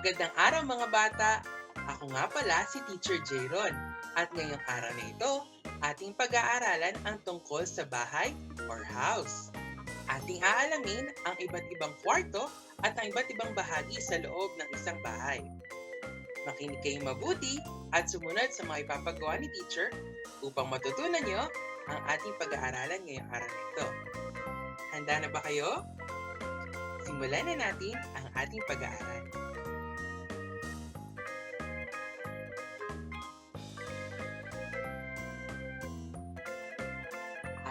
Magandang araw mga bata! Ako nga pala si Teacher Jaron at ngayong araw na ito, ating pag-aaralan ang tungkol sa bahay or house. Ating aalamin ang iba't ibang kwarto at ang iba't ibang bahagi sa loob ng isang bahay. Makinig kayong mabuti at sumunod sa mga ipapagawa ni Teacher upang matutunan nyo ang ating pag-aaralan ngayong araw na ito. Handa na ba kayo? Simulan na natin ang ating pag-aaral.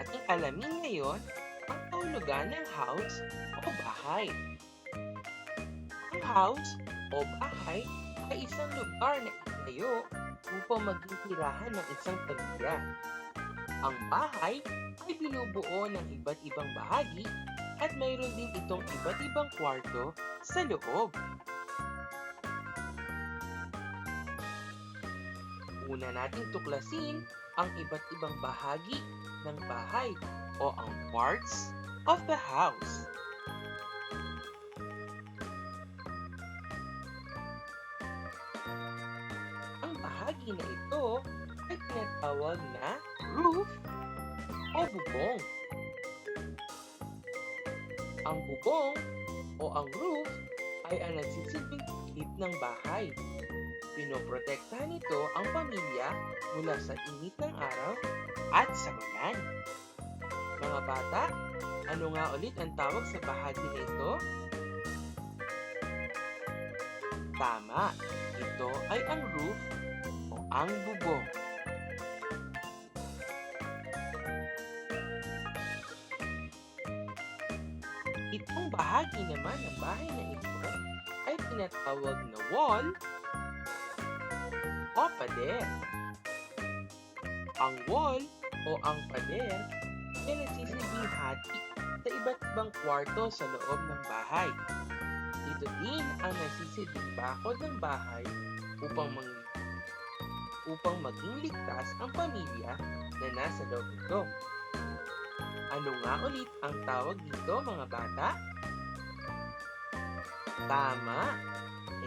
Ating alamin ngayon ang kahulugan ng house o bahay. Ang house o bahay ay isang lugar na itayo upang maging tirahan ng isang pamilya. Ang bahay ay binubuo ng iba't ibang bahagi at mayroon din itong iba't ibang kwarto sa loob. Una nating tuklasin ang iba't ibang bahagi ng bahay o ang parts of the house. Ang bahagi na ito ay tinatawag na roof o bubong. Ang bubong o ang roof ay ang nagsisilbing takip ng bahay. Pinoprotektahan nito ang pamilya mula sa init ng araw at sa ulan. Mga bata, ano nga ulit ang tawag sa bahagi na ito? Tama, ito ay ang roof o ang bubong. Itong bahagi naman ng bahay na ito ay tinatawag na wall o pader. Ang wall o ang pader ay nagsisilbing hati sa iba't ibang kwarto sa loob ng bahay. Ito din ang nagsisilbing bakod ng bahay upang maging ligtas ang pamilya na nasa loob nito. Ano nga ulit ang tawag dito mga bata? Tama,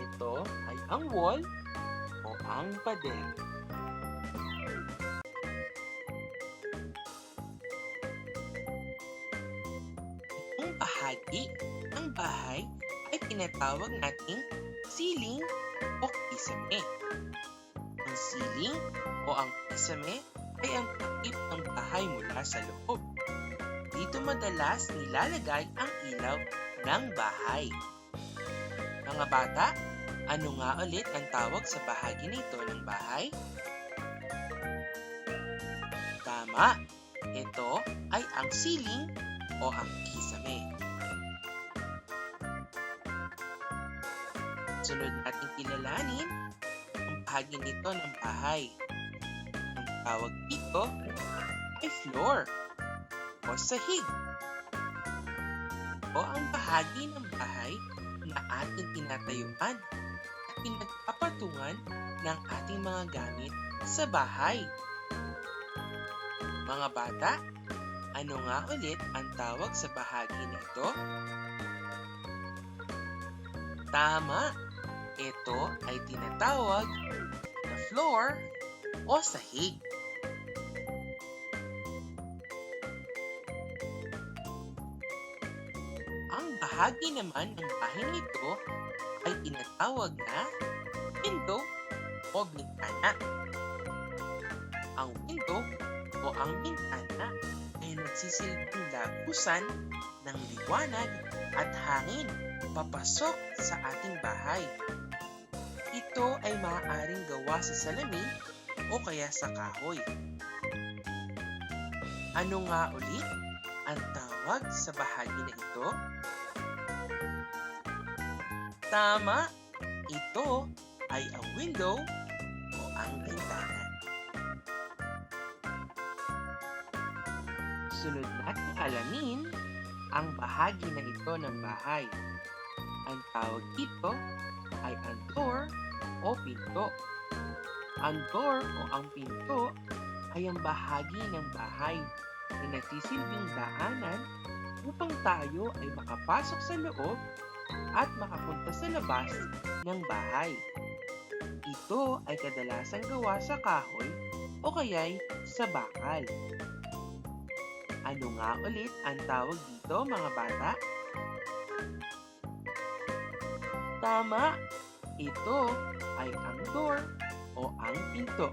ito ay ang wall o ang pader. Itong bahagi ng bahay ay tinatawag nating ceiling o kisame. Ang ceiling o ang kisame ay ang takip ng bahay mula sa loob. Dito madalas nilalagay ang ilaw ng bahay. Mga bata, ano nga ulit ang tawag sa bahagi na ito ng bahay? Tama, ito ay ang ceiling o ang kisame. Sunod natin kilalanin ang bahagi nito ng bahay. Ang tawag dito ay floor o sahig o ang bahagi ng bahay na ating tinatayuan at pinagpapatungan ng ating mga gamit sa bahay. Mga bata, ano nga ulit ang tawag sa bahagi nito? Tama, ito ay tinatawag na floor o sahig. Ang bahagi naman ng bahay nito ay tinatawag na window o bintana. Ang window o ang bintana ay nagsisilbing lagusan ng liwanag at hangin papasok sa ating bahay. Ito ay maaaring gawa sa salamin o kaya sa kahoy. Ano nga ulit ang tawag sa bahagi na ito? Tama, ito ay ang window o ang bintana. Sunod natin alamin ang bahagi na ito ng bahay. Ang tawag dito ay ang door o pinto. Ang door o ang pinto ay ang bahagi ng bahay na nagsisilbing daanan upang tayo ay makapasok sa loob at makapunta sa labas ng bahay. Ito ay kadalasang gawa sa kahoy o kaya'y sa bakal. Ano nga ulit ang tawag dito, mga bata? Tama! Ito ay ang door o ang pinto.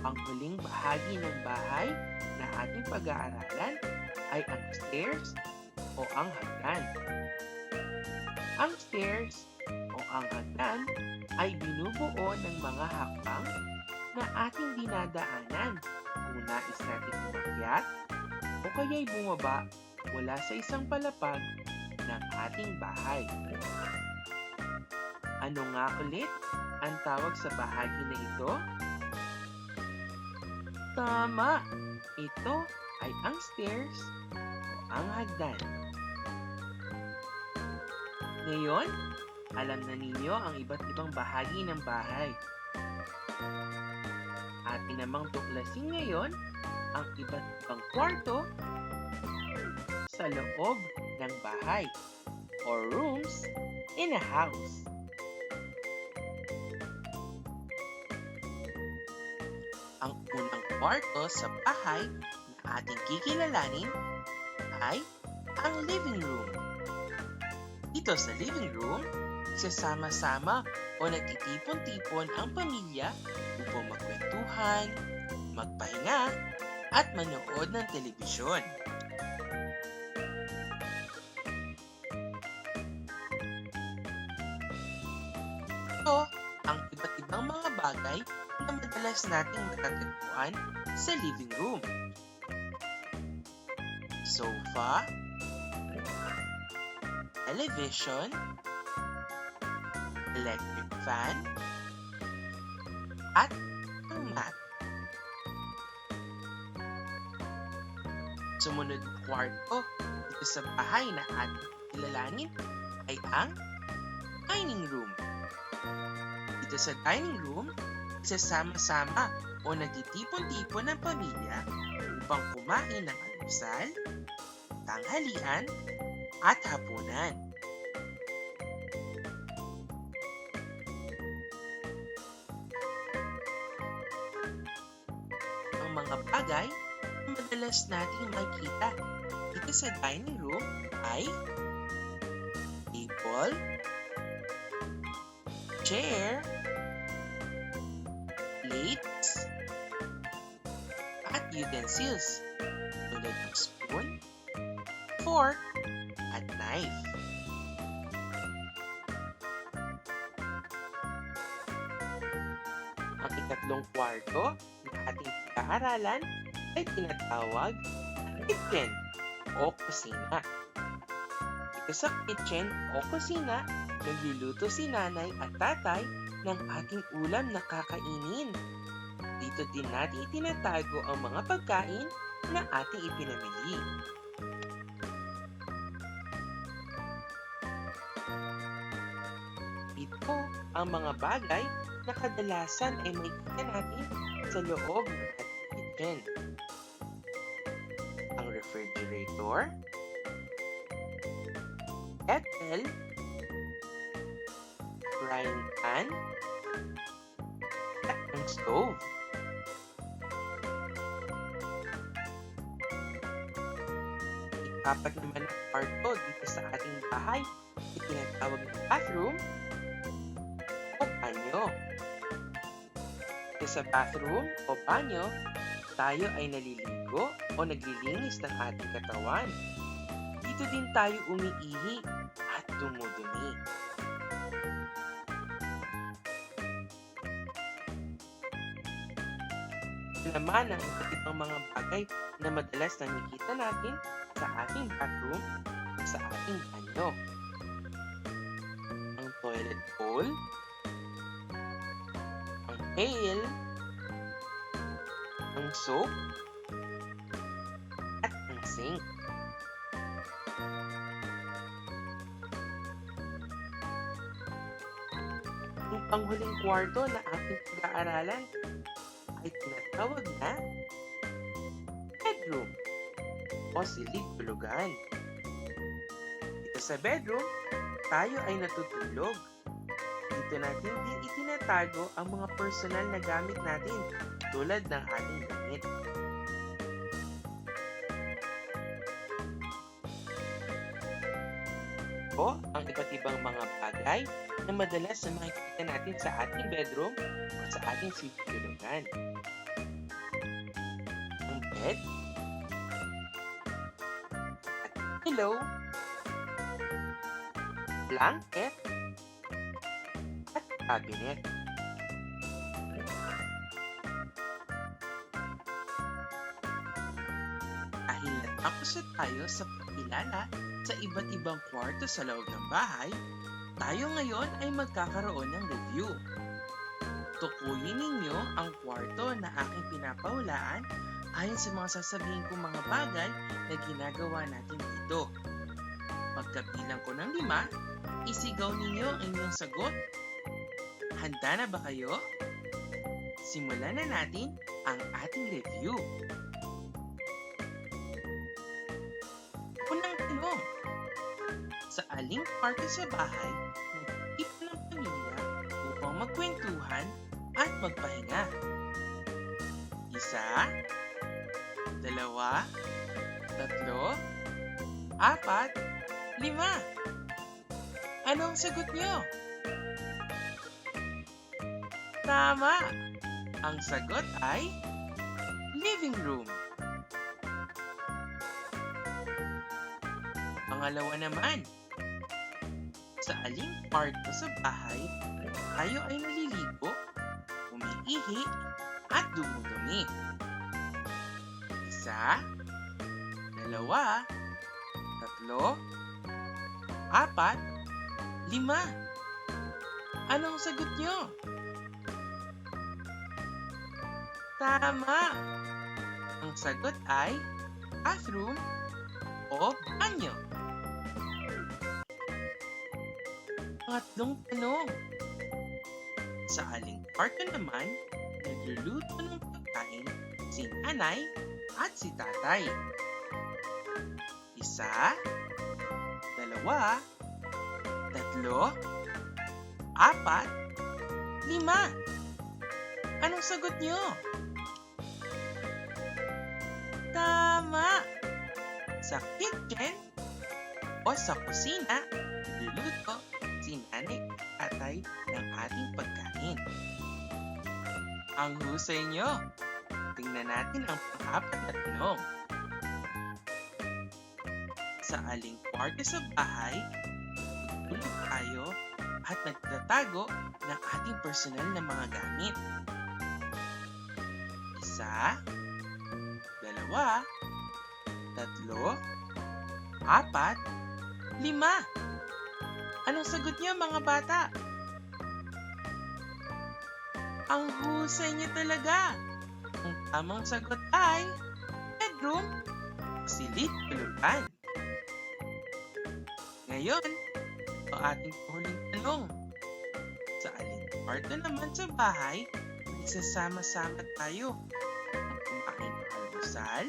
Ang huling bahagi ng bahay na ating pag-aaralan ay ang stairs o ang hagdan. Ang stairs o ang hagdan ay binubuo ng mga hakbang na ating dinadaanan kung nais natin umakyat o kaya'y bumaba mula sa isang palapag ng ating bahay. Ano nga ulit ang tawag sa bahagi na ito? Tama! Ito ay ang stairs o ang hagdan. Ngayon, alam na ninyo ang iba't ibang bahagi ng bahay. Atin namang tuklasin ngayon ang iba't ibang kwarto sa loob ng bahay or rooms in a house. Ang unang kwarto sa bahay na ating kikilalanin ay ang living room. Dito sa living room, sasama-sama o nagtitipon-tipon ang pamilya upang magkwentuhan, magpahinga, at manood ng telebisyon. Ito ang iba't ibang mga bagay na madalas nating matatagpuan sa living room. Sofa, television, electric fan, at ang mat. Sumunod na kwarto dito sa bahay na ating kilalanin ay ang dining room. Dito sa dining room, isasama-sama o nagtitipon-tipon ng pamilya upang kumain ng almusal, tanghalian, at hapunan. Ang mga bagay na madalas nating makikita dito sa dining room ay table, chair, plates, at utensils tulad ng spoon, fork, at knife. Ang ikatlong kwarto na ating pag-aaralan ay tinatawag na kitchen o kusina. Ito sa kitchen o kusina, nagluluto si nanay at tatay ng ating ulam na kakainin. Dito din natin itinatago ang mga pagkain na ating ipinamili. Ito ang mga bagay na kadalasan ay makikita natin sa loob ng ating kitchen. Ang refrigerator, kettle, frying pan, at ang stove. Ikapat naman ang kwarto dito sa ating bahay ay tinatawag na bathroom o banyo. Dito sa bathroom o banyo, tayo ay naliligo o naglilinis ng ating katawan. Dito din tayo umiihi at dumudumi. Ito naman ang iba't ibang mga bagay na madalas nakikita natin sa ating bathroom o sa ating banyo. Ang toilet bowl, ang pail, ang soap, at ang sink. Ang panghuling kwarto na ating pag-aaralan ay tinatawag na bedroom o silid-tulugan. Sa bedroom, tayo ay natutulog. Dito natin din itinatago ang mga personal na gamit natin tulad ng ating damit. O ang iba't ibang mga bagay na madalas na makikita natin sa ating bedroom o sa ating situlugan. Ang bed, at pillow, blanket, at cabinet. Dahil natapos na tayo sa pagkilala sa iba't ibang kwarto sa loob ng bahay, tayo ngayon ay magkakaroon ng review. Tukuyin ninyo ang kwarto na aking pinapahulaan ayon sa mga sasabihin kong mga bagay na ginagawa natin dito. Pagkabilang ko ng 5, isigaw ninyo ang inyong sagot. Handa na ba kayo? Simulan na natin ang ating review. Unang tanong, sa aling parte sa bahay nagtipon ng pamilya upang magkwentuhan at magpahinga? 1, 2, 3, 4, 5. Ano ang sagot niyo? Tama! Ang sagot ay living room. Pangalawa naman, sa aling kwarto sa bahay tayo ay naliligo, umiihi at dumudumi? 1, 2, 3, 4, 5. Anong sagot nyo? Tama! Ang sagot ay bathroom o banyo. Pangatlong tanong, sa aling kwarto naman nagluluto ng pagkain si nanay at si tatay? 1, 2, 3, 4, 5. Anong sagot nyo? Tama! Sa kitchen o sa kusina, nagluluto si nanay at tatay ng ating pagkain. Ang husay nyo! Tingnan natin ang pang-apat na tanong. Sa aling kwarto sa bahay, tutulog tayo at nagtatago ng ating personal na mga gamit? 1, 2, 3, 4, 5. Anong sagot niyo mga bata? Ang husay niyo talaga! Ang tamang sagot ay bedroom, silid tulugan. Ngayon, ang ating huling tanong. Sa aling kwarto naman sa bahay, nagsasama-sama tayo ang kumain ng almusal,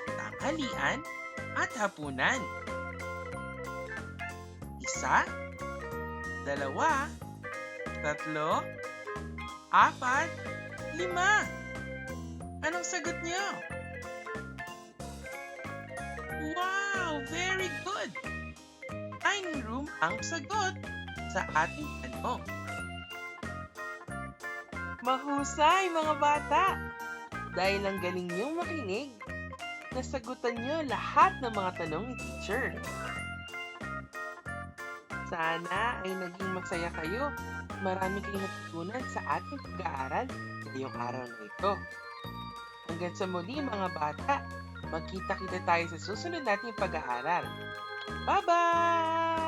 tanghalian, at hapunan? 1, 2, 3, 4, 5. Anong sagot niyo? Wow! Very good! Dining room ang sagot sa ating tanong. Mahusay mga bata! Dahil ang galing niyong makinig, nasagutan niyo lahat ng mga tanong ni teacher. Sana ay naging masaya kayo. Marami kayong natutunan sa ating pag-aaral ngayong araw na ito. Hanggang sa muli mga bata, magkita-kita tayo sa susunod nating pag-aaral. Bye-bye!